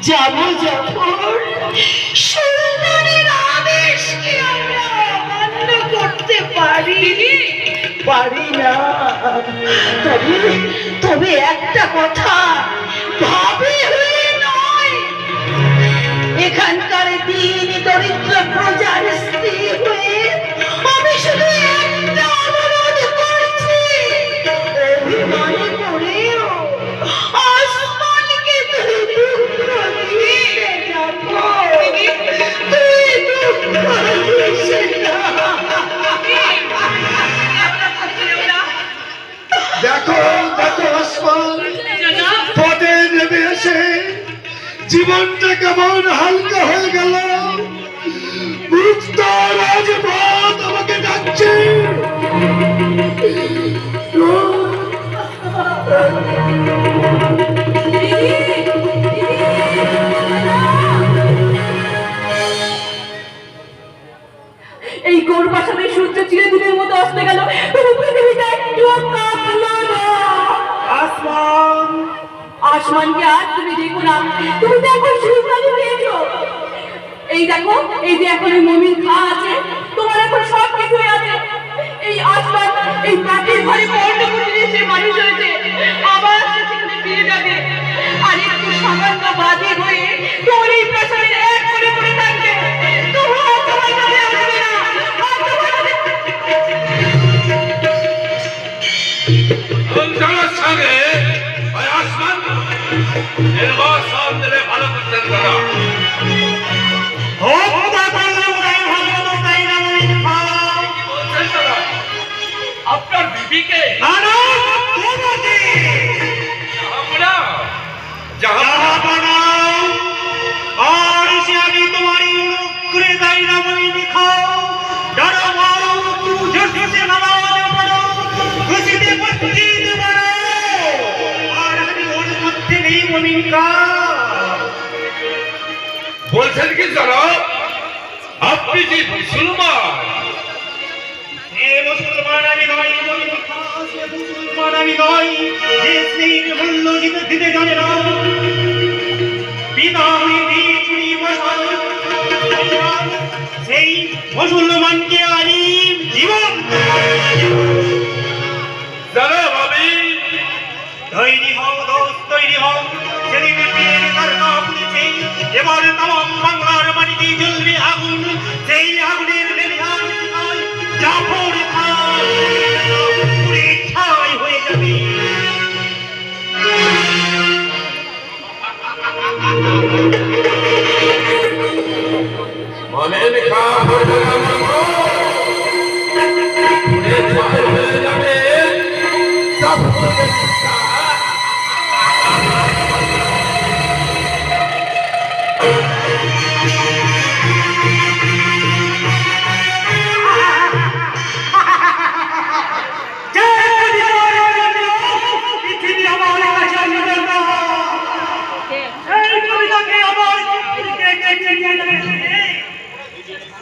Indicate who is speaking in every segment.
Speaker 1: যাব যখন সুন্দরীর আবেশকে আমরা অমান্য করতে পারি না। তবে একটা কথা ভাবে হয়ে নয়, এখানকার দিন দরিদ্র প্রজার স্ত্রী হয়ে আমি শুধু একটা অনুরোধ করছি, অভিমান করেও আসমানকে তুই দুঃখ দিতে যাব, তুই দুঃখ দিস না।
Speaker 2: দেখো দেখো আসমান পদে নেমে এসে জীবনটা কেমন হালকা হয়ে গেল। মুক্ত রাজপথ আমাকে ডাকছে।
Speaker 3: এই গোর বাসাতে সূর্য চিরে দিনের মতো আসতে গেল, পৃথিবীটা একটু কাঁপলো না।
Speaker 2: আসমান
Speaker 3: আসমানকে আর তুমি দেখো না, তুমি তো এখন সুস্বাদু পেয়েছো। এই দেখো, এই যে এখন মমিন খা আছে, তোমার এখন সব কিছুই আছে। এই আসমান এই মাটির ঘরে পর্ণ করে সে মানুষ হয়েছে, আবার সেখানে ফিরে যাবে। আর একটু সামান্য বাদী হয়ে তোমার এই প্রাসাদের এক করে পড়ে থাকবে। তোমার তোমার কাছে আসবে না।
Speaker 4: সঙ্গে আসমান নির্বাসন দিলে ভালো করতেন তারা। আপনার বিবিকে বলছেন কি জানো, আপনি যে মুসলমান?
Speaker 5: মুসলমান আমি নই, মুসলমান আমি নই, যে স্নেহের মূল্য দিতে জানে না। পিতা সেই মুসলমানকে আমি জীবন
Speaker 4: জানো ভাবি,
Speaker 5: তৈরি হও দোস্ত, তৈরি হও। সেদিন তার কাপুরেছে, এবার তাম বাংলার মাটিতে জ্বলবে আগুন। সেই আগুনের জাফর খান পুরে ছাই হয়ে যাবে।
Speaker 4: মনের কাপড় হয়ে যাবে।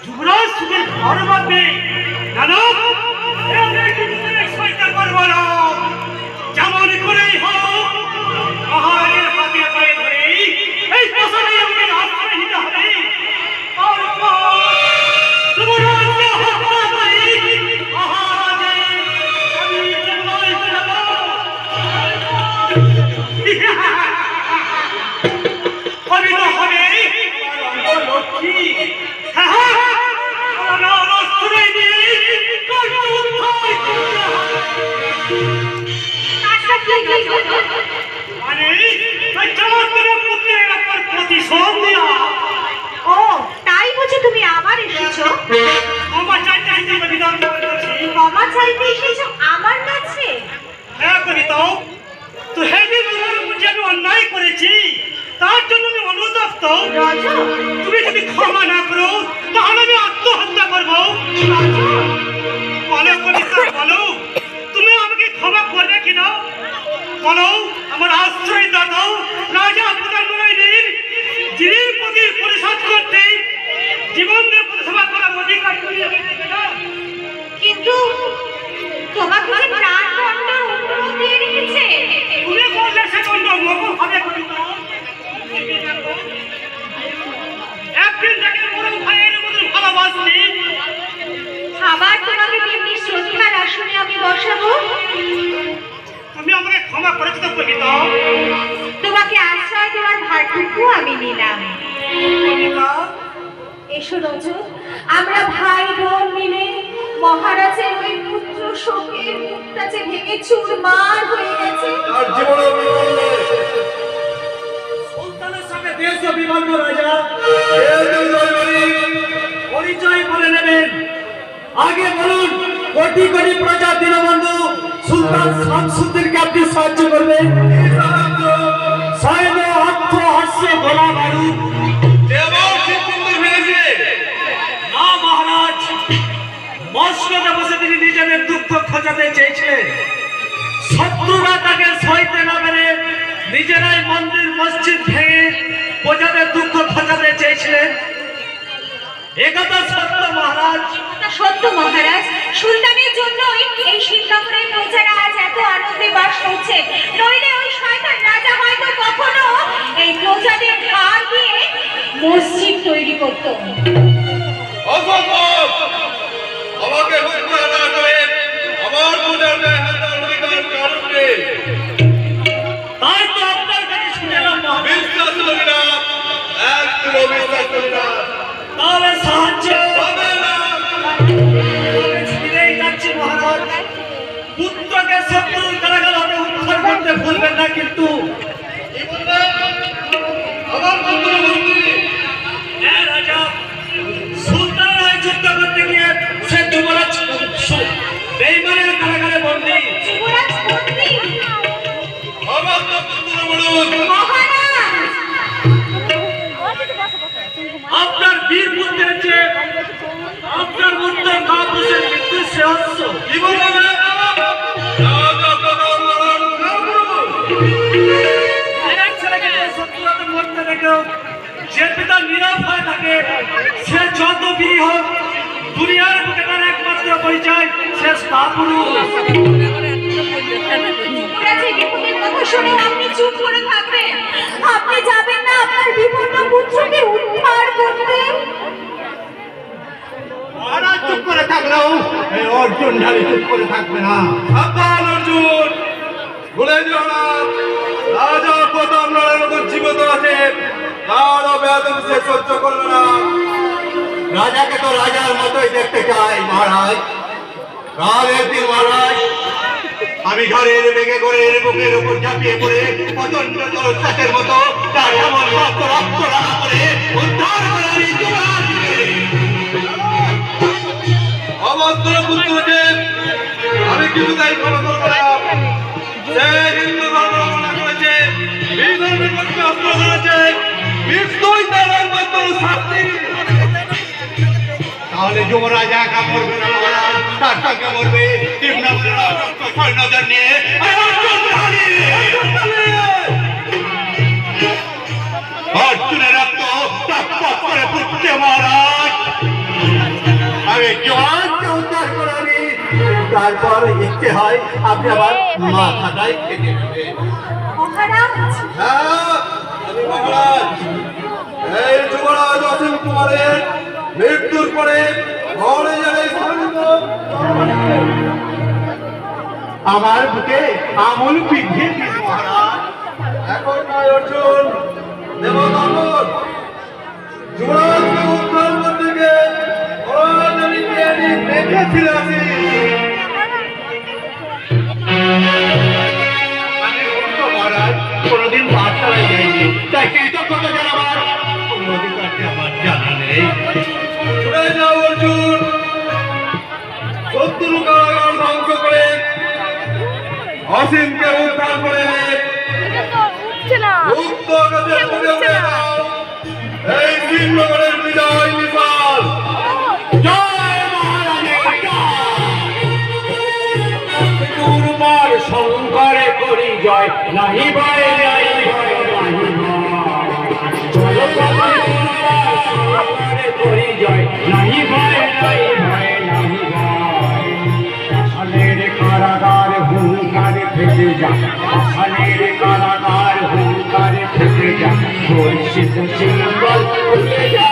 Speaker 5: যুবরাজ সুখের ঘর বাঁধবে যেমন করেই হোক পাহাড়ের হাতে পায়ে ধরে এই প্রশ্নে আমাকে আশ্রয় নিতে হবে। যুবরাজকে হত্যা করে মহারাজে আমি জন্মাই দেব। হবে তো হবে লক্ষ্মী।
Speaker 6: ও তাই বুঝি তুমি আবার এসেছো?
Speaker 5: ক্ষমা
Speaker 6: চাইতে এসেছো আমার কাছে?
Speaker 5: হ্যাঁ কবিতা, তো হ্যাঁ যে আমি অন্যায় করেছি, তার জন্য আমি অনুতপ্ত। তুমি যদি ক্ষমা না করো তাহলে আমি আত্মহত্যা করবো। বলো কবিতা, বলো তুমি আমাকে ক্ষমা করবে কিনা? বলো, আমার আশ্রয় দাও রাজা প্রধানমন্ত্রীর যিনি প্রতি পরিশোধ করতে জীবন দিয়ে পরিষেবা করার অধিকার করিয়ে
Speaker 6: কিন্তু তোমাকে যে প্রাণদণ্ড অনুরোধ দিয়ে রেখেছে।
Speaker 5: তুমি বললে সে দণ্ড মকম হবে কবিতা। ক্ষমা করেছো তো কবিতা?
Speaker 6: তোমাকে আশ্রয় দেওয়ার ভারটুকু আমি নিলাম।
Speaker 5: কবিতা,
Speaker 6: এসো রজু, আমরা ভাই বোন মিলে মহারাজের ওই পুত্র শোকের মুখটা যে ভেঙে চুরমার হয়ে গেছে।
Speaker 2: তার জীবনে বিপন্ন
Speaker 5: সুলতানের সাথে দেশ বিবন্ন রাজা
Speaker 2: এই
Speaker 5: পরিচয় বলে নেবেন। আগে বলুন, কোটি কোটি প্রজা দীনবন্ধু সুলতান শামসুদ্দিনকে আপনি সাহায্য করবেন? সৈন্য অর্থ হাস্যে গোলা বারুদ না মহারাজ, মসনদে বসে তিনি নিজেদের দুঃখ খোঁজাতে চেয়েছিলেন। শত্রুরা তাকে সইতে না পেরে নিজেরাই মন্দির মসজিদ ভেঙে প্রজাদের দুঃখ খোঁজাতে চেয়েছিলেন। একথা সত্য মহারাজ।
Speaker 6: তা সত্য মহারাজ, সুলতানের জন্যই এই শিবনগরের প্রজারা আজ এত আনন্দে বাস করছে। নইলে ওই শয়তান রাজা হয়তো কখনো এই প্রজাদের ঘাড় দিয়ে মসজিদ তৈরি করত।
Speaker 4: অসম্ভব! আমাকে হত্যা না করে আমার পূজার অধিকার কারণ নেই।
Speaker 5: তাই তো আপনার কাছে শুনলাম মহারাজ।
Speaker 4: বিশ্বাস করি না, একদম বিশ্বাস করি না।
Speaker 5: তাহলে সাহায্য
Speaker 4: হবে না।
Speaker 5: ফিরেই যাচ্ছি মহারাজ। পুত্রকে শত্রুর কারাগার হতে উদ্ধার করতে ভুলবেন না কিন্তু।
Speaker 4: কি বলবেন? আমার পুত্র মন্ত্রী
Speaker 5: হ্যাঁ রাজা, সুলতানের যুদ্ধ করতে গিয়ে সে যুবরাজ বেইমানের কারাগারে বন্দী।
Speaker 6: যুবরাজ মন্ত্রী,
Speaker 4: আমার তো পুত্র বলুন।
Speaker 6: মহারাজ,
Speaker 5: আপনার বীর পুত্রের চেয়ে আপনার মধ্যে মহাপুরুষের মৃত্যু শ্রেয়স্য।
Speaker 4: কি বলবেন? রাজা প্রধান লড়ান করবো।
Speaker 5: এক ছেলেকে যে শত্রুতাতে মরতে দেখেও যে পিতা নীরব হয়ে থাকে, সে যত বীর হোক, দুনিয়ার বুকে তার একমাত্র পরিচয় শেষ কাপুরুষ।
Speaker 6: যুবরাজের বিপদের কথা শুনে আপনি চুপ করে থাকবেন? আপনি যাবেন না আপনার বিপন্ন পুত্রকে উদ্ধার করতে?
Speaker 2: মহারাজ চুপ করে থাকলেও এই অর্জুন ঢালি চুপ করে থাকবে না।
Speaker 4: সাবধান অর্জুন, ভুলে যেও না রাজা প্রতাপ লড়ার মতো জীবিত আছে। কারো বেদম সে সহ্য করলো না।
Speaker 2: রাজাকে তো রাজার মতোই দেখতে চাই মহারাজ। কাল একদিন মহারাজ আমি ঘরের বেগে ঘরের বুকের উপর ঝাঁপিয়ে পড়ে প্রচন্ড জলস্রোতের মতো তার এমন রক্ত রক্ত রাখা করে উদ্ধার করার এই যুবরাজকে।
Speaker 4: অভদ্র পুত্রকে আমি কিছুতেই ক্ষমা করবো না। সে হিন্দু ধর্ম রক্ষা করেছে, এই ধর্মের পক্ষে অস্ত্র ধরেছে, মৃত্যুই তার একমাত্র শাস্তি।
Speaker 2: তাহলে যুবরাজ একা মরবে না মহারাজ, তার সঙ্গে মরবে সৈন্যদের নিয়ে অর্জুন ঢালি। অর্জুনের রক্ত টকটক করে ফুটছে মহারাজ। আমি যুবরাজকে উদ্ধার করে আনি, তারপর ইচ্ছে হয় আপনি আবার মাথাটাই কেটে নেবেন।
Speaker 6: মহারাজ,
Speaker 4: হ্যাঁ, আমি মহারাজ। এই যুবরাজ অসীম কুমারের মৃত্যুর পরে ঘরে যাবে
Speaker 2: আমার বুকে আমল পিঠিয়ে দিন মহারাজ।
Speaker 4: এখন নয় অর্জুন, দেবদম্বর যুবরাজকে উদ্ধার করতে গিয়ে দেখেছিল আমি।
Speaker 2: আমি অন্য মহারাজ কোনোদিন পাঠশালায় যাইনি, তাই কৃতজ্ঞতা জানাবার কোনো অধিকারটি আমার জানা নেই।
Speaker 4: ছুটে যাও অর্জুন, শত্রু কারাগার ধ্বংস করে অসীমকে উদ্ধার করে মুক্ত আকাশে উড়ে উড়ে যাও। এই শ্রীনগরের বিজয় বিশাল।
Speaker 2: জয় মহারাজের
Speaker 5: দুর্বার শঙ্করে করি জয়, নাহি ভয় নাই ভয় নাহি ভয়। শঙ্করে করি জয়, নাহি ভয় নাই ভয় নাহি ভয়। আসানের কারাগার হুঙ্কারে ফেটে যা, আসানের কারাগার হুঙ্কারে ফেটে যা, বর্ষিত সিঙ্গল উঠে যা।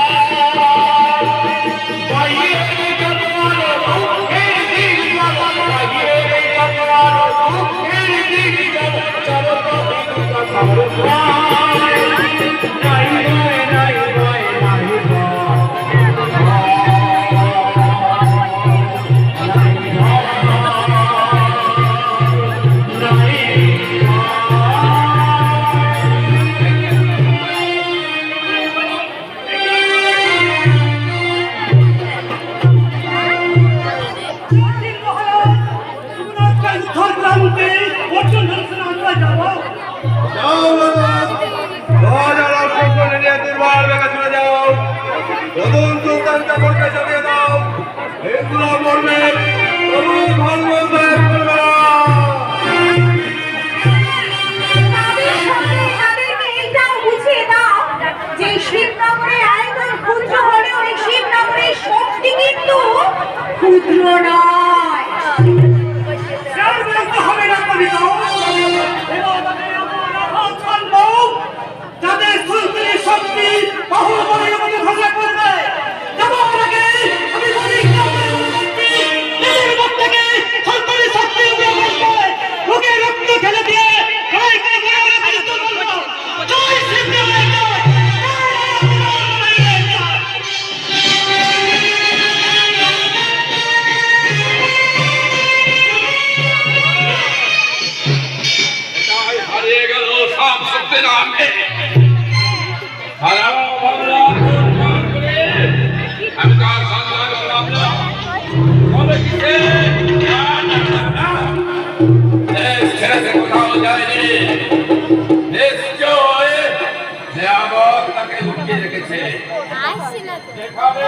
Speaker 4: রাজার অসংখ্য নিয়ে দুর্বার বেগে চলে যাও। নতুন সুলতান চাকরকে চাপিয়ে দাও। হিন্দুরা মরবে, তবু ধর্ম ত্যাগ করবে না।
Speaker 6: তাদেরকে এটাও বুঝিয়ে দাও যে শিবনগরের আয়তন ক্ষুদ্র হলেও এই শিবনগরের শক্তি কিন্তু ক্ষুদ্র নয়।
Speaker 5: হবে না কবিতা যাদের সুলতানের শক্তি বহু বলে আমাকে ঘোষণা করবে যাবার আগে আমি বলি নিজের মুখ থেকে সুলতানের শক্তি উঠে বলবে মুখে রক্ত ঢেলে দিয়ে জয় করে বলে বিরুদ্ধ বলবো জয় শ্রীরামের জয়
Speaker 4: হারিয়ে গেল সব শক্তির নামে। সারা বাংলা আমি তার সন্ধান করলাম না। তবে কিসে দেশ ছেড়ে কোথাও যায়নি। নিশ্চয় নিয়ামত তাকে লুকিয়ে রেখেছে। যেখানে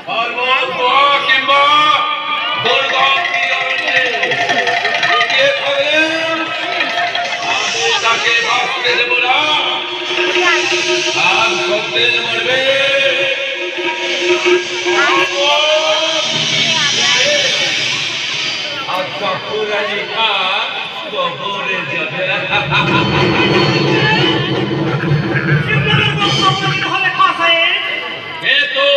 Speaker 4: পর্বত কিংবা দুর্গম অরণ্যে লুকিয়ে থাকে তাকে বাঁচতে দেব না। আর সত্যের মরবে আচ্ছা পুরানি খান কবরে যাবে।
Speaker 5: শিবনগরের বক্তব্য হলে খাস হয়ে
Speaker 4: কে তো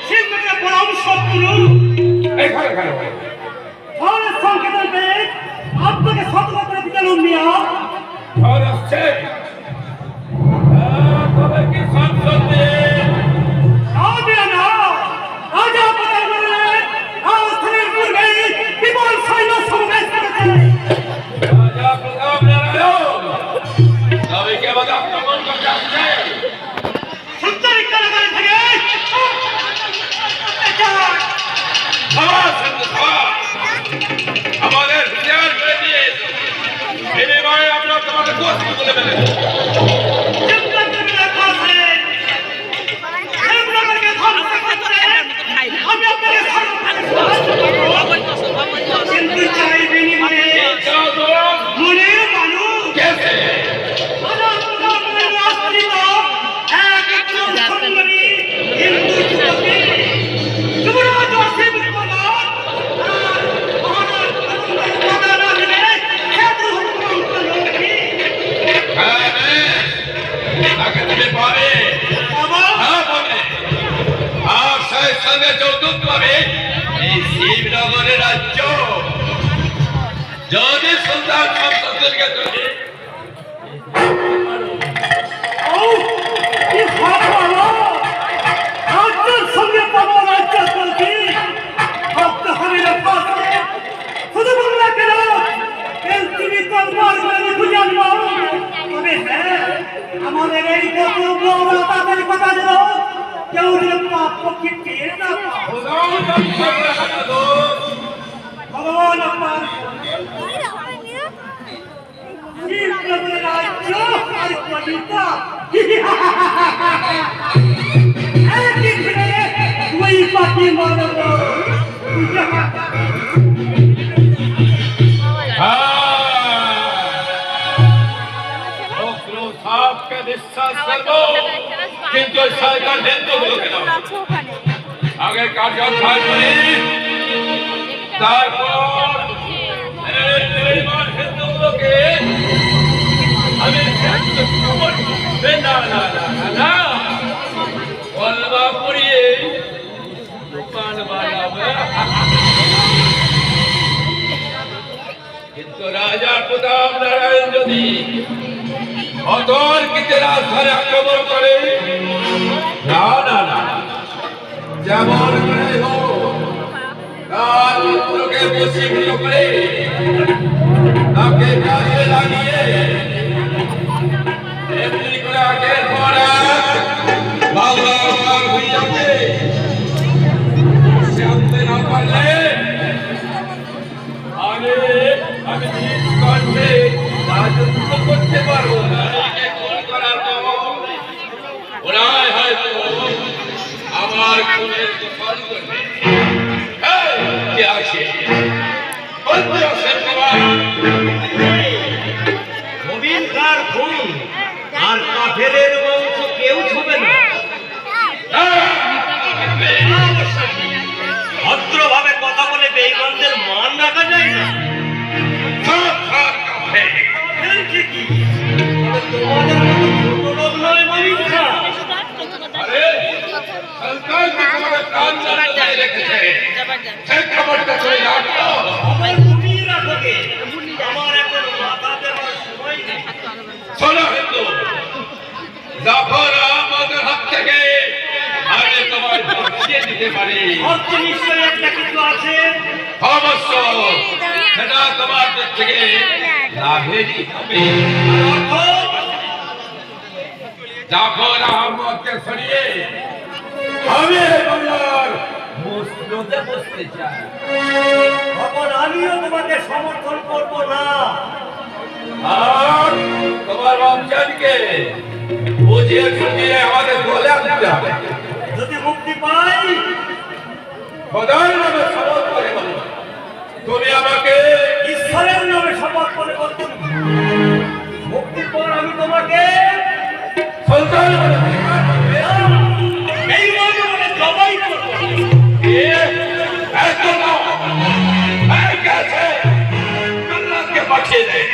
Speaker 5: শিবনগরের পরম শত্রু
Speaker 4: এখানে
Speaker 5: ধরের সংকেত পেয়ে আপনাকে সতর্ক করে দিলাম মিয়া
Speaker 4: ঘর আসছে। তবে কি সংসদে
Speaker 5: রাজা প্রধানমন্ত্রী রাজধানীর পূর্বে বিপুল সৈন্য সমাবেশ করেছে।
Speaker 4: রাজা প্রতাপ নারায়ণ তবে কে আমাদের আক্রমণ করতে আসছে?
Speaker 5: সুন্দরী কারাগার থেকে
Speaker 4: আমাদের হুঁশিয়ার করে দিয়ে বিনিময়ে আমরা তোমাকে দোষী বলে ফেলেছি।
Speaker 5: কিন্তু চাই বিনিময়ে মনের মানুষ
Speaker 4: তাকে তুমি পাবে হ্যাঁ পাবে। আর সেই সঙ্গে যৌতুক পাবে এই শিবনগরের রাজ্য। যদি সুলতান সংসদকে তুমি
Speaker 5: সঙ্গে পাবো রাজ্য চলছি ভক্ত হবে না শুধু বললা কেন তুমি তরবার করে খুঁজে আনবো। তবে হ্যাঁ আমাদের এই কর্তব্য আমরা তাদের কথা দিল কেউ যেন পাপ পক্ষে টের না পায়। ভগবান আপনার শিবনগরের রাজ্য আর কলিতা একই ছেলে ওই পাখি মানব
Speaker 4: आपका विश्वास कर लो किंतु सरकार हिंदू গুলোকে দাও আগে কার্যালয় করে তারপর এই বেঈমান হিন্দুগুলোকে আমি না না না না কলমা পড়িয়ে দোকান বানাবে কিন্তু তো রাজা প্রতাপ নারায়ণ যদি অতর্কিতে রাজধানী আক্রমণ করে, না না না, যেমন করে হোক তার পুত্রকে বশীভূত করে তাকে কাজে লাগিয়ে এমনি করে আগের পর বাংলা হয়ে যাবে। সে আনতে না পারলে আমি কণ্ঠে রাজত্ব করতে পারবো না। করার পর ওরাই হয়তো আমার খুনের দখল করবে। কে আসে?
Speaker 5: নবীন কার খুন আর কাফেরের বংশ কেউ ছবে না। ভদ্রভাবে কথা বলে বেঈমানদের মান রাখা যায় না। তোমাদের মতো ছোট লোক নয় নবীন খান। আমার ঘুমিয়ে রাখো গে, আমার এখন মাথা দেওয়ার সময় নেই।
Speaker 4: শোনো হিন্দু, যখন আমাদের হাত থেকে আগে তোমার বাঁচিয়ে দিতে পারি,
Speaker 5: অর্থ নিশ্চয়ই একটা কিছু আছে।
Speaker 4: অবশ্য সেটা তোমার দিক থেকে লাভেরই হবে।
Speaker 5: অর্থ
Speaker 4: যখন আহমদকে সরিয়ে আমি বাংলার মসজিদে বসতে চাই,
Speaker 5: তখন আমিও তোমাকে সমর্থন করব না।
Speaker 4: আর তোমার রমজানকে বুঝিয়ে সুঝিয়ে আমাদের দলে আনতে হবে।
Speaker 5: যদি মুক্তি পাই,
Speaker 4: খোদার নামে শপথ করে বলো, তুমি আমাকে
Speaker 5: ঈশ্বরের নামে শপথ করে বলছি, মুক্তির পর আমি তোমাকে
Speaker 4: সুলতান বলে
Speaker 5: এই মনে মনে জবাই করবো।
Speaker 4: পাঠিয়ে দেয়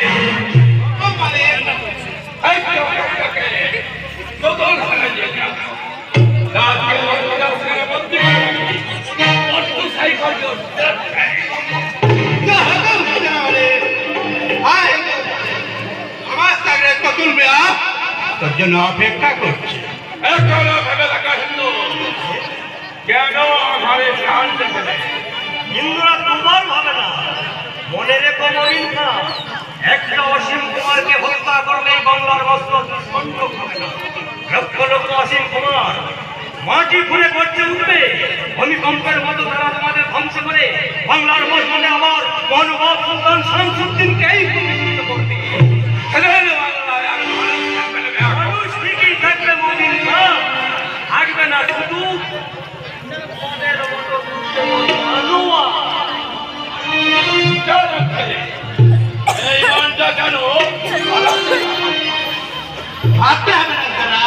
Speaker 2: আমার সাগরে তুলবে তোর জন্য অপেক্ষা করছে।
Speaker 4: ভেবে থাকা হিন্দু কেন ঘরে প্রাণ দেবে?
Speaker 5: হিন্দুরা তোমার ভাবে না। মনে রেখো নবীন খান, একটা অসীম কুমারকে হত্যা করলে বাংলার মস্তক স্পন্দ হবে না। লক্ষ লক্ষ অসীম কুমার মাটি খুঁড়ে গর্জে উঠবে। ভূমিকম্পের মতো তারা তোমাদের ধ্বংস করে বাংলার মসজিদে আবার মহানুভব সুলতান শামসুদ্দিনকেই প্রতিষ্ঠিত করবে। মানুষ ঠিকই থাকবে নবীন খান, থাকবে না শুধু তোমাদের মতো মানুয়া।
Speaker 4: এই মনটা কেন
Speaker 2: ভাবতে হবে না তারা,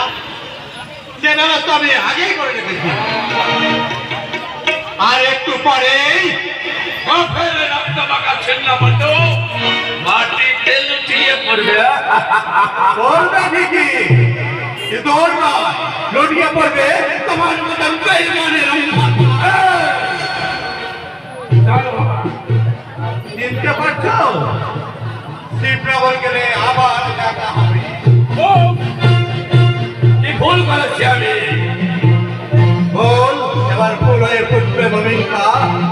Speaker 2: সে ব্যবস্থা আমি আগেই করে রেখেছি। আর একটু পরেই
Speaker 4: মাটিতে লুটিয়ে পড়বে।
Speaker 2: বলবে ঠিকই, কিন্তু ওর নয়, লুটিয়ে পড়বে তোমার মতন বেঈমানের চিনতে পারছো? শিবনগর গেলে আবার দেখা হবে।
Speaker 4: কি ভুল করেছি আমি?
Speaker 2: বল, এবার ভুল হয়ে ফুটবে ভূমিকা।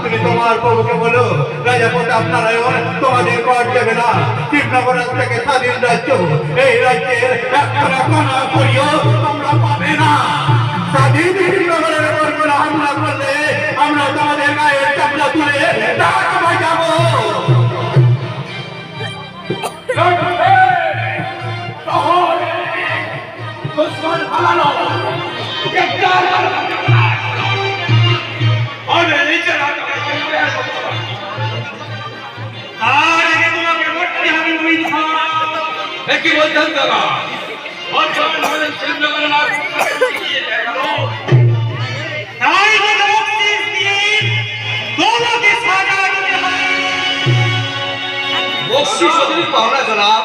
Speaker 2: তুমি তোমার প্রভুকে বলো, রাজা প্রতাপ নারায়ণ তোমাদের কর দেবে না। শিবনগর থেকে স্বাধীন রাজ্য, এই রাজ্যের একটা কোনা করিও তোমরা পাবে না। স্বাধীন শিবনগরের উপর কোনো হামলা করলে আমরা তোমাদের গায়ের চামড়া তুলে টাকা বাজাবো।
Speaker 4: দুশ্মন ফালানো, গ্রেফতার করো। আমি নিজের হাতে
Speaker 5: তার আগে তোমাকে মরতে হবে নবীন খান।
Speaker 4: কি বলছেন দাদা? শ্রীনগরে না
Speaker 5: তাই বলে বত্রিশ দিন দৌলতে সাজা দিতে হবে।
Speaker 2: বক্সি সদরি পাওনা জনাব।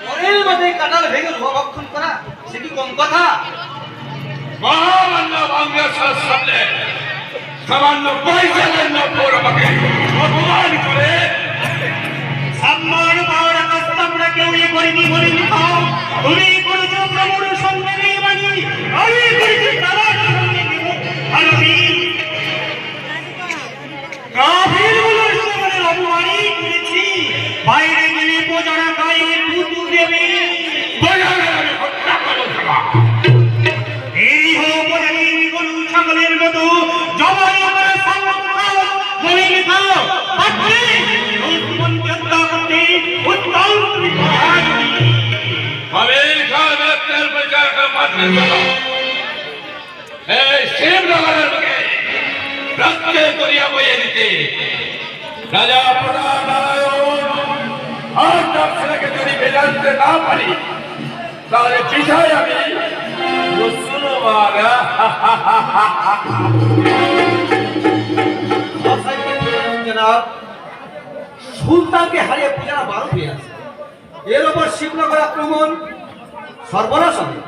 Speaker 1: ঘরের মধ্যে কাটাল ভেঙে ভক্ষণ করা সে কি কম কথা?
Speaker 4: মহামান্য বাংলার সামনে সামান্য পয়সা দেন না পর আমাকে অপমান করে
Speaker 5: সম্মান পাওয়ার রাস্তা আমরা কেউ করিনি বলিনি খাও তুমি করেছো প্রভুর সঙ্গে নিয়ে বানি আমি করেছি তার সঙ্গে নিব আর আমি কাফিরগুলোর সঙ্গে অপমানি করেছি বাইরে গেলে প্রজারা গায়ে পুতু দেবে
Speaker 4: আমি হত্যা করবো সভা
Speaker 5: এই হোক প্রজাদের গরু ছাগলের মতো জবাই করে বলিনি খাও আপনি দুশ্মনকে হত্যা করতে উত্তম তুমি
Speaker 4: আমির খান ব্যক্তির বিচার করে মাতলেন সভা এই শিবনগরের বুকে রক্তে করিয়া বইয়ে দিতে রাজা প্রধান নারায়ণ আর তার ছেলেকে যদি বেজানতে না পারি তাহলে বিষয় আমি মুসলমানরা
Speaker 1: জনাব, সুলতানকে হারিয়ে পূজারা বারো হয়ে আছে। এর ওপর শিবনগর আক্রমণ সর্বনাশ হবে।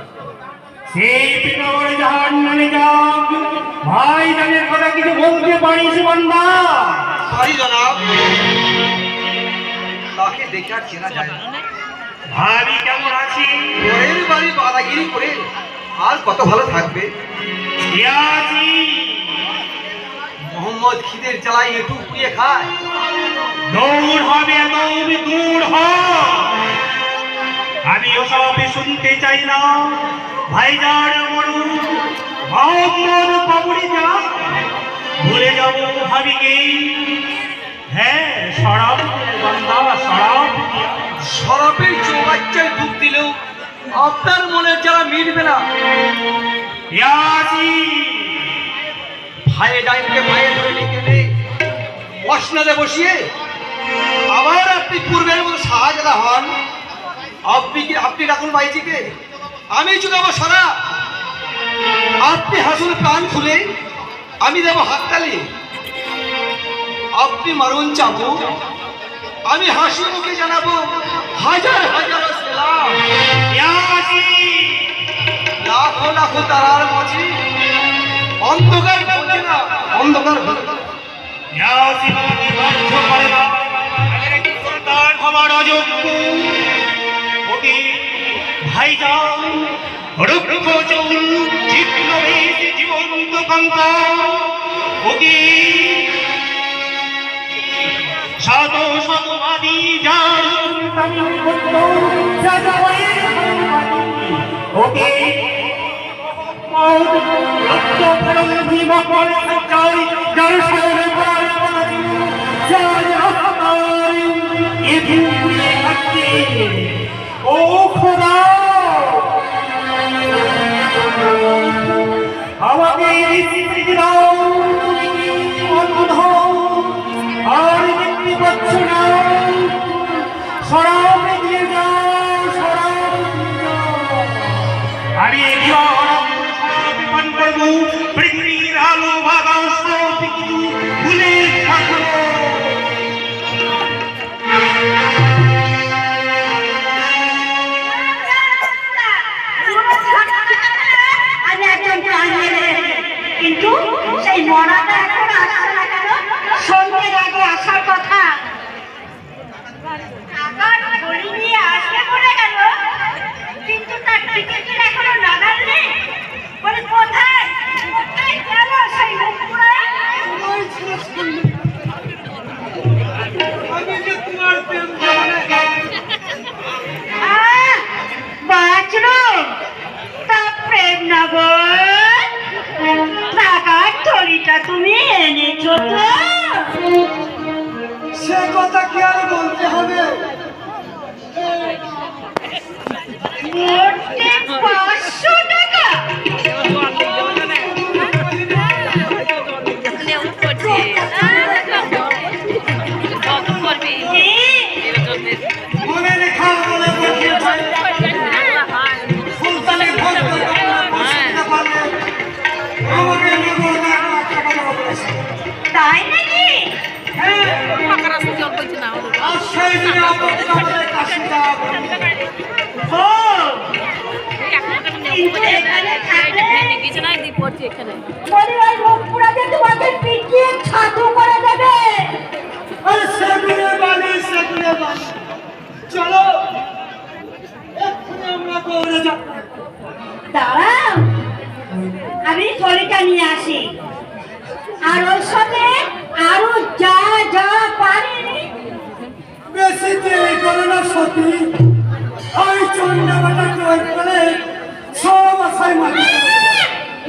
Speaker 5: সেই পিতামরে জাহান নামে যাক ভাই জানের কথা কিছু বলতে পারিস বান্দা
Speaker 1: সরি জনাব, তাকে দেখে আর চেনা যায় না।
Speaker 5: ভাবি কেমন আছি
Speaker 1: পরের বাড়ি বাদাগিরি করে আর কত ভালো থাকবে।
Speaker 5: ইয়াছি
Speaker 1: মোহাম্মদ খিদের জ্বালায় একটু পুড়িয়ে খায়।
Speaker 5: দৌড় হবে দৌড় দূর হ আমি ওসব শুনতে চাই না ভাইজান মরু মোহাম্মদ বাবুরি যা ভুলে যাব ভাবিকে হ্যাঁ সরাব বান্দা সরাব
Speaker 1: শরাবের চৌবাচ্চায় ডুব দিলেও আপনার মনের যারা মিটবে না।
Speaker 5: ইয়াছি
Speaker 1: ভাইয়ে ডাইনকে ভাইয়ে ধরে নিয়ে গেলে বসনাদে বসিয়ে আবার আপনি পূর্বের মতো শাহজাদা হন। আপনি ডাকুন ভাইজিকে, আমি চুকাবো সারা। আপনি হাসুন প্রাণ খুলে, আমি দেবো হাততালি। আপনি মারুন চাবো, আমি হাসি মুখে জানাবো হাজার হাজার সালাম।
Speaker 5: ইয়াছি
Speaker 1: লাখো লাখো তারার মাঝে অন্ধকার বোঝে না, অন্ধকার বোঝে না।
Speaker 5: ইয়াছি আমাকে বাধ্য করে না আমি সুলতান হবার অযোগ্য ওকে ভাইজান রুক্ষ চৌল জীর্ণ বেশ জীবন্ত কঙ্কা ওকে শত শতবাদী যার ওকে ও খোদা আমাকে আর দেখতে পাচ্ছ না সরাব দিয়ে যাও সরাব আমি বিমান করবো পৃথিবীর আলো বাগান সব কিছু ভুলে থাকবো
Speaker 6: আমি একজন প্রাণ মেরে কিন্তু সেই মরাটা এখন আসছে না কেন? সন্ধ্যের আগে আসার কথা। আবার ঘড়ি নিয়ে আসতে পড়ে গেল, কিন্তু তার টিকিটের এখনো নাগাল নেই। বলে কোথায় কোথায় গেল সেই মুখপুরা? বাঁচলো তা প্রেম নগর টাকার থলিটা তুমি এনেছো তো?
Speaker 1: সে কথা কি আর বলতে হবে?
Speaker 6: মোটে 500 টাকা।
Speaker 5: মনে রেখা বলে সুলতানের ভোগ আমাকে
Speaker 6: তাই নাকি?
Speaker 5: আশ্রয় দিনে আমাদের কাছে যাবো
Speaker 6: কিন্তু এখানে থাকলে
Speaker 3: বিছানায় দিয়ে পড়ছি এখানে।
Speaker 6: বলি ওই মুখপুরাতে তোমাকে পিটিয়ে ছাতু করে দেবে।
Speaker 1: আরে সেগুলো বালি চলো এক্ষুনি আমরা দৌড়ে যাব।
Speaker 6: দাঁড়াও, আমি থলিটা নিয়ে আসি, আর ওর সাথে আরো যা যা পারি।
Speaker 1: বেশি দেরি করো না সতী, ওই চন্ডাবাটা জয় করে সব আশায়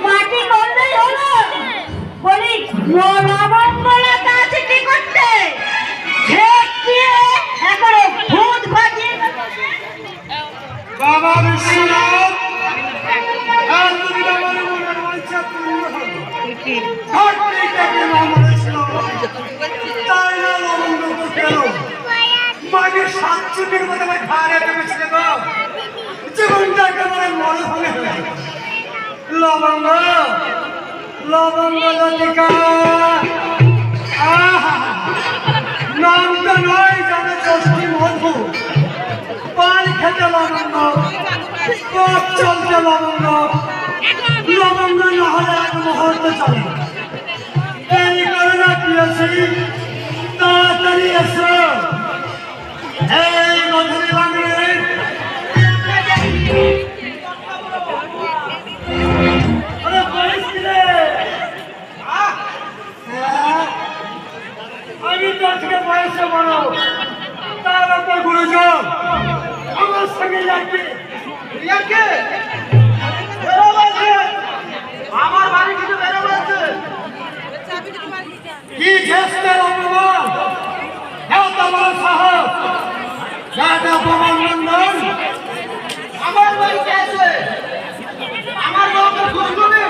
Speaker 6: মাটি করলেই হলো। বলি মলামঙ্গলতা আছে কি করতে, ঠেক দিয়ে একেবারে ভূত বাজিয়ে
Speaker 1: বাবা বিশ্বনাথ এতদিন আমার মনের বাঞ্ছা পূর্ণ হলো। ঘটনিটাকে মামলেছিল, তাই না লবঙ্গ কেন মাঝে 7 মতো আমার ঘাড়ে চেপেছিল গো, জীবনটা একেবারে মনে ভাঙে হয়ে গেল। লবঙ্গ লতিকা, আহা নামটা নয় জানে ষষ্ঠী মধু, পান খেতে লবঙ্গ, পথ চলতে লবঙ্গ, লবঙ্গ না হলে এক মুহূর্ত চলে। এই করোনা পিয়াসি তাড়াতাড়ি এসো, এই মধুরি বাংলায় আমি তো আজকে বয়সে বড়, তার উপর গুরুজন আমার সঙ্গে লাগবে। আমার বাড়ি কিছু বেরোবে কি চেষ্টার অপমান, এত বড় সাহস, অপমান নন্দন আমার বাড়িতে আছে, আমার বাবা ঘুষবে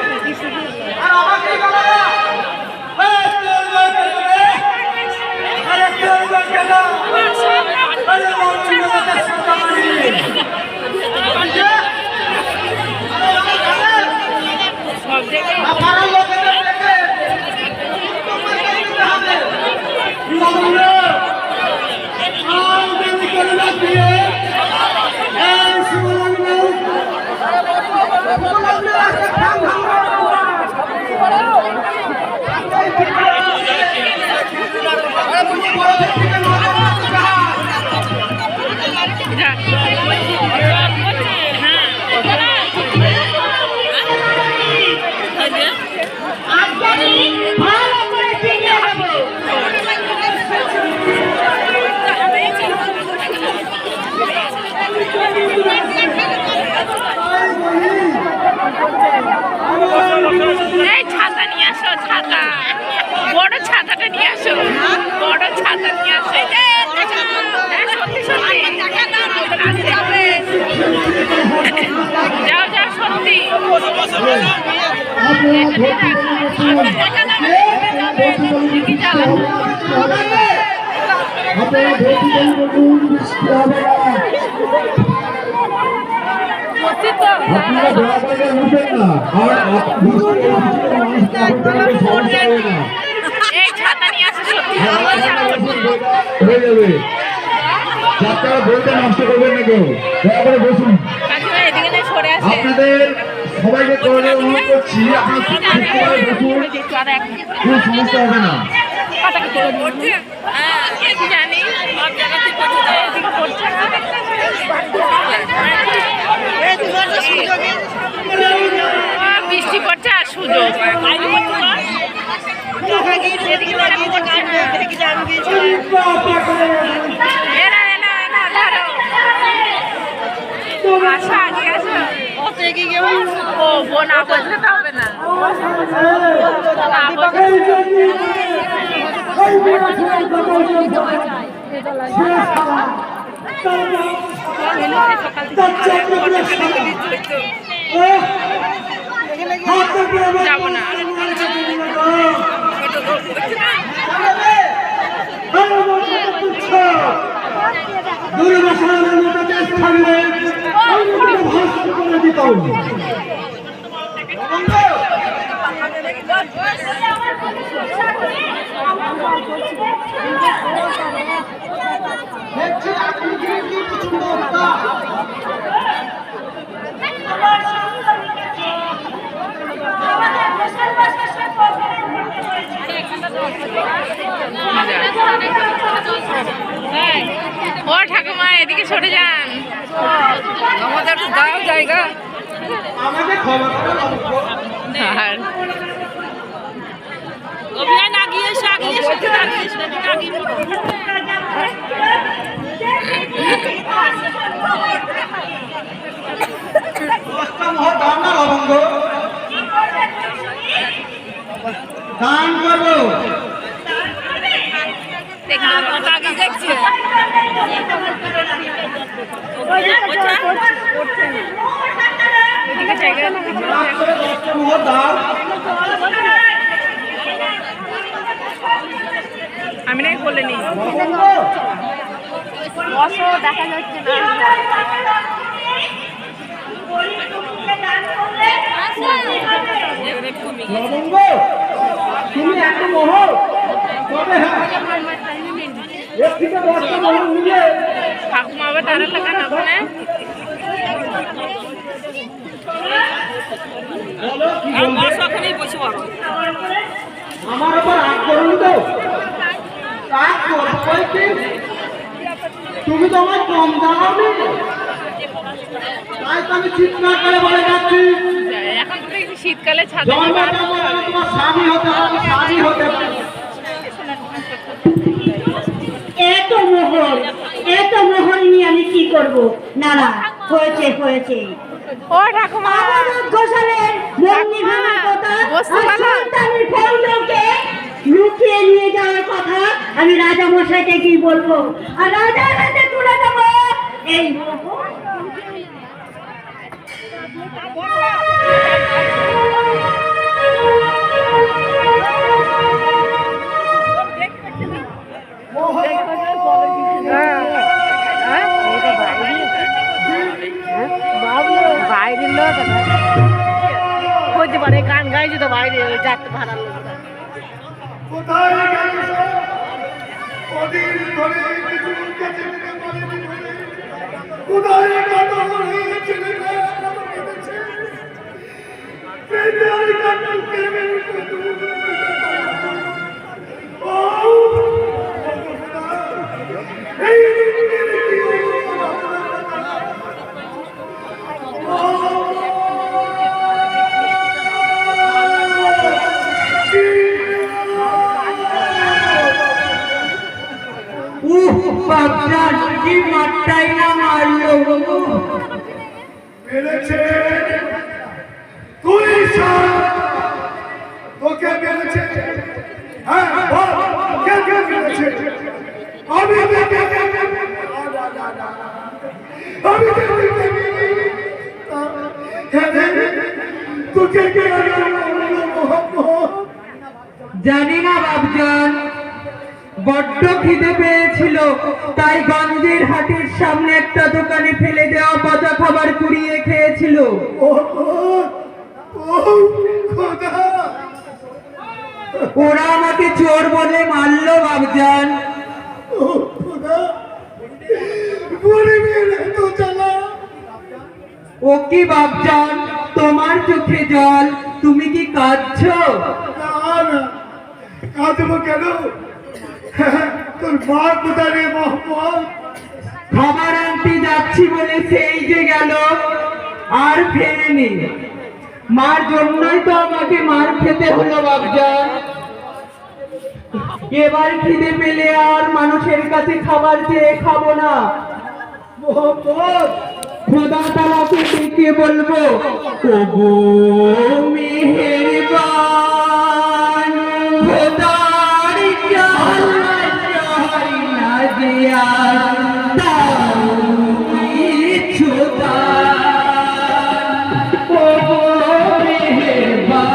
Speaker 1: আর আমাকে বলে না।
Speaker 3: এই ছাতা নিয়ে আসো, ছাতা, বড় ছাতাটা নিয়ে আসো, বড় ছাতা নিয়ে আসো। সত্যি সত্যি যাও যাও, সত্যি
Speaker 7: আপনারা দয়া করে উঠেন না, আর সমস্যা হবে না,
Speaker 3: এই ছাতা নিয়ে আসো, সত্যি
Speaker 7: হয়ে যাবে। যাত্রা বলতে নষ্ট করবেন না কেউ, দয়া করে বসুন। আপনাদের সবাইকে করে অনুরোধ করছি, আপনারা বসুন, কোনো সমস্যা হবে না।
Speaker 3: জানি সব জায়গাতে বৃষ্টি পড়ছে আর সুযোগ ও বোন না বললে তো হবে না। যাবো না।
Speaker 8: ও ঠাকুমা এদিকে সরে যান, আমাদের দাও জায়গা।
Speaker 1: আমাকে ক্ষমা করে দাও।
Speaker 8: আর অভিযান আগিয়ে এসে আগিয়ে এসে আগিয়ে এসে আগিয়ে
Speaker 1: দান না লবঙ্গ দান করবো।
Speaker 8: দেখলাম ওটা আগে দেখছে এদিকে জায়গা
Speaker 1: দান
Speaker 8: আমি নাই বলে নি দেখা যাচ্ছে
Speaker 1: লবঙ্গ তুমি এত মোহ তবে হ্যাঁ এর থেকে বড় মোহ নিয়ে
Speaker 8: ঠাকুমা আবার তারা লাগান আপনি ওখানেই বসে পড়ো।
Speaker 1: আমার উপর রাগ করুন তো রাগ করবো কি? তুমি তো আমার কম জানাবে তাই তো আমি চিৎকার করে বলে যাচ্ছি
Speaker 8: এখন তো দেখছি শীতকালে ছাদে
Speaker 1: জন্মটা তোমার স্বামী হতে হবে, স্বামী হতে হবে।
Speaker 6: এত মোহর নিয়ে আমি কি করব? না না, হয়েছে হয়েছে।
Speaker 8: ও ঠাকুমা
Speaker 6: ঘোষালের মন্দি ভাঙার কথা,
Speaker 8: বসতে পারো?
Speaker 6: সন্তানের ফেউলোকে লুকিয়ে নিয়ে যাওয়ার কথা আমি রাজা মশাইকে কি বলবো? আর রাজার হাতে তুলে দেবো এই মোহর।
Speaker 8: বাইরের লোক হতে পারে গান গাইছে তো বাইরে যাতে ভাড়া লোক
Speaker 2: কোথায় গেল কদিন ধরে কিছু কেটে নিতে পারেনি বলে কোথায় কত হয়েছে
Speaker 1: কি মারটাই না মারলো
Speaker 2: মেরেছে তুই তোকে মেরেছে হ্যাঁ বল কে কে মেরেছে আমি তোকে কে
Speaker 1: জানি না বাবজান বড্ড খিদে পেয়েছিল তাই গঞ্জের হাটের সামনে একটা দোকানে ফেলে দেওয়া পচা খাবার কুড়িয়ে খেয়েছিল। ওরা আমাকে চোর বলে মারলো বাবজান। ও কি বাবজান তোমার চোখে জল, তুমি কি কাঁদছো?
Speaker 2: কাঁদবো কেন? তোর মা কোথায় রে মোহাম্মদ?
Speaker 1: খাবার আনতে যাচ্ছি বলে সেই যে গেল আর ফেরেনি। মার জন্যই তো আমাকে মার খেতে হলো বাবজান। এবার খিদে পেলে আর মানুষের কাছে খাবার চেয়ে খাবো না।
Speaker 2: মোহাম্মদ
Speaker 1: খোদা তাআলাকে ডেকে বলবো ওগো মেহেরবান খোদার জাহান না দিয়া দাও কিছু দান। ওগো মেহেরবান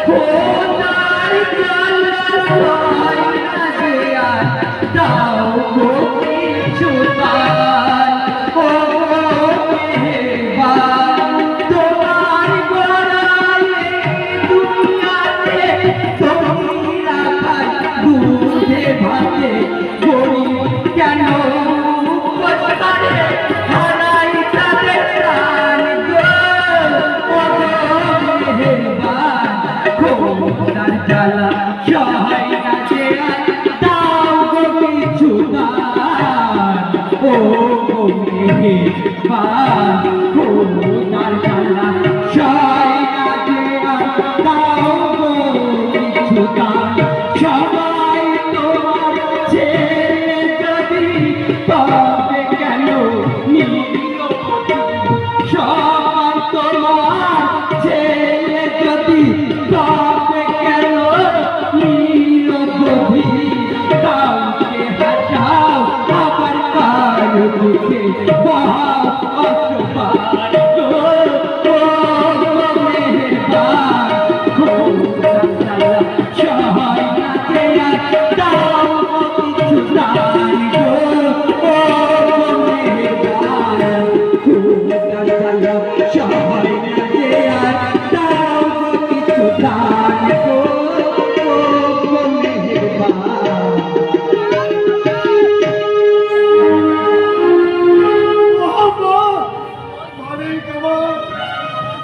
Speaker 1: খোদার জাহান না দিয়া দাও কিছু দান। তোমার গলা
Speaker 7: সহায় না যে আর দাও গো কিছু দান ও মেহেরবান খোদার জ্বালা সহায় না যে আর দাও গো কিছু দান সবাই তোমার ছেলে যদি তবে কেন নীলপতি সবাই তোমার ছেলে যদি তবে কেন নীলপতি কাউকে হাসাও আবার কার দুঃখে বহাও অশ্রুপাত ও মেহেরবান খোদার জ্বালা সহায় না যে আর দাও কিছু দান গো ও মেহেরবান খোদার জ্বালা সহায় না যে আর দাও কিছু দান গো ও মেহেরবান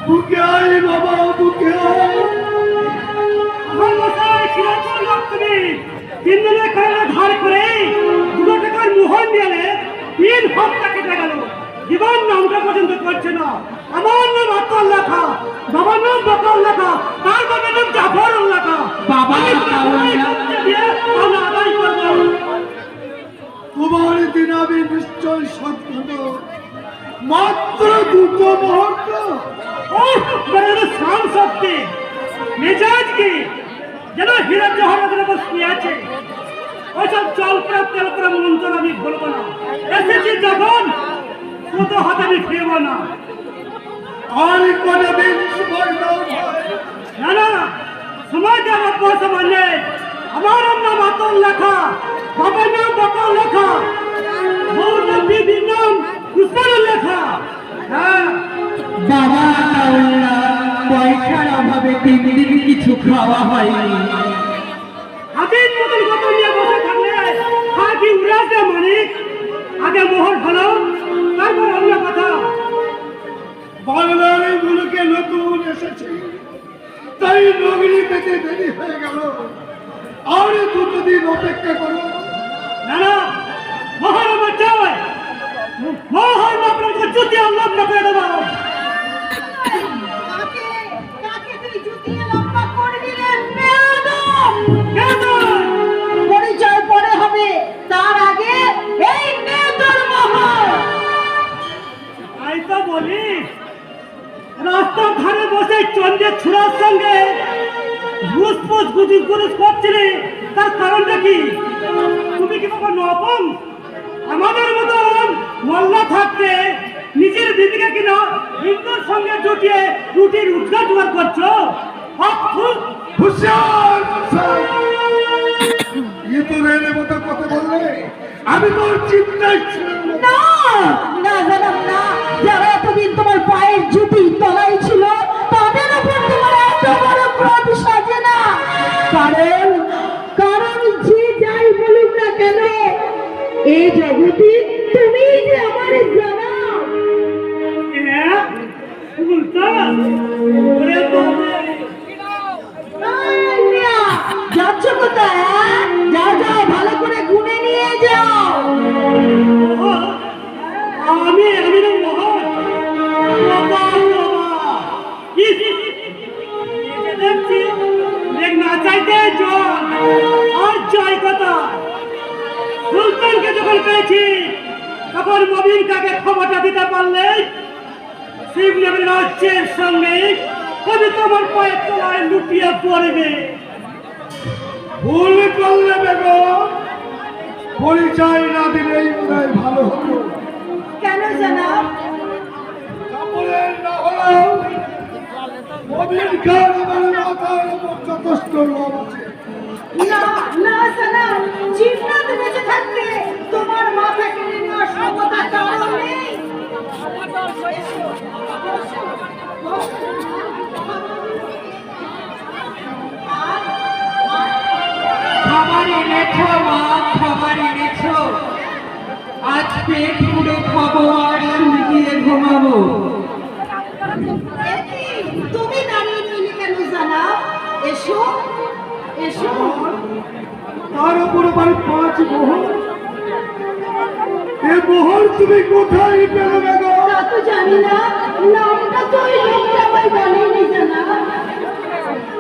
Speaker 4: বুকে আয় বাবা, বুকে আয়।
Speaker 5: আমার মশাই সিরাজুল হক তুমি 3 দিনের কয়লা ধার করে 2 টাকার মোহর নিয়ে 3 হপ্তাহ কেটে গেল। জীবন নামটা পর্যন্ত করছে না। আমার নাম আতর লেখা, বাবার নাম বকর লেখা, তার বাবার নাম জাফর লেখা।
Speaker 7: বাবা
Speaker 5: দিয়ে আমরা আদায় করবো।
Speaker 4: তোমার দিন আমি নিশ্চয় সৎ মাত্র 2 মুহূর্ত।
Speaker 5: শাম শক্তি মেজাজ কি যেন হীরা জহরাতের উপর শুয়ে আছে। ওইসব জল প্রাপ তেল প্রাপ মন্ত্র আমি বলবো না। এসেছি যখন কত হাত আমি ফিরবো না।
Speaker 4: আর কোনদিন সময় দাও ভাই।
Speaker 5: না না সময় দেওয়ার পর সময় নেই। আমার নাম আতর লেখা, বাবার নাম বকর লেখা, বউর নাম বিবির নাম উসমান লেখা। হ্যাঁ
Speaker 7: বাবা তাওলা পয়সার অভাবে 3 দিন কিছু খাওয়া হয়নি।
Speaker 5: হাতের মতন কত নিয়ে বসে থাকলে খাকি উড়াতে মানিক। আগে মোহর ভালো, তারপর অন্য কথা।
Speaker 4: বাংলার মুলুকে নতুন এসেছি, তাই নগরী পেতে দেরি হয়ে গেল। আর 2 দিন অপেক্ষা করো।
Speaker 5: না না মোহর আমার চাই। মোহর না আপনাকে জুতি আল্লাহ করে দেবো।
Speaker 3: পরিচয় পরে হবে, তার আগে এই নেতর মোহর।
Speaker 5: তাই তো বলি রাস্তার ধারে বসে চন্দ্রের ছুড়ার সঙ্গে ঘুষপুষ গুজুস গুজুস করছিলে, তার কারণটা কি? তুমি কি বাবা নবম? আমাদের মতন মোল্লা থাকতে নিজের বিবিকে কিনা হিন্দুর সঙ্গে জুটিয়ে রুটির উৎকার জোগাড় করছো।
Speaker 4: হুশিয়ার মশাই, ইঁদুরের মতো কথা বললে আমি তোর চিন্তায় ছিলাম না।
Speaker 3: না না জানাম না, যারা এতদিন তোমার পায়ের জুতি তলায় ছিল তাদের উপর তোমার এত বড় ক্রোধ সাজে না। কারণ যে যাই বলুক না কেন এই জগতে তুমি যে আমার জানা। যাচ্ছ কোথায়? যাও যাও, ভালো করে গুনে নিয়ে যাও।
Speaker 5: আমি মোহন দেখছি দেখ না চাইতে জল আর জয় কথা। সুলতানকে যখন পেয়েছি তখন মবিন কাকে ক্ষমতা দিতে পারলে শিবনগর রাজ্যের সঙ্গে কবি তোমার পায়ের তলায় লুটিয়ে পড়বে।
Speaker 4: ভুল করলে বেগম, পরিচয় না দিলেই বোধহয় ভালো হতো।
Speaker 3: কেন জানাব?
Speaker 4: কাপড়ের না হলেও মোবিন খান আমার মাথার উপর যথেষ্ট লোভ আছে।
Speaker 3: না না জানাব, জীবনাথ বেঁচে থাকতে তোমার মাথা কেড়ে নেওয়ার ক্ষমতা কারণ নেই।
Speaker 7: খাবার এনেছো মা, খাবার এনেছো? আজ পেট পুড়ে খাবো আর শুকিয়ে ঘুমাবো।
Speaker 3: তুমি দাঁড়িয়ে রইলে কেন জানাব? এসো এসো।
Speaker 7: তার উপর আবার 5 মোহর। এ মোহর তুমি কোথায় পেলে না গো?
Speaker 3: তা তো জানি না, নামটা তো ওই লোকটা আমায় বলেনি জানা।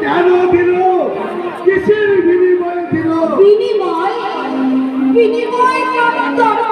Speaker 7: কেন দিল? কিসের বিনিময়ে দিল?
Speaker 3: বিনিময়, বিনিময় দরকার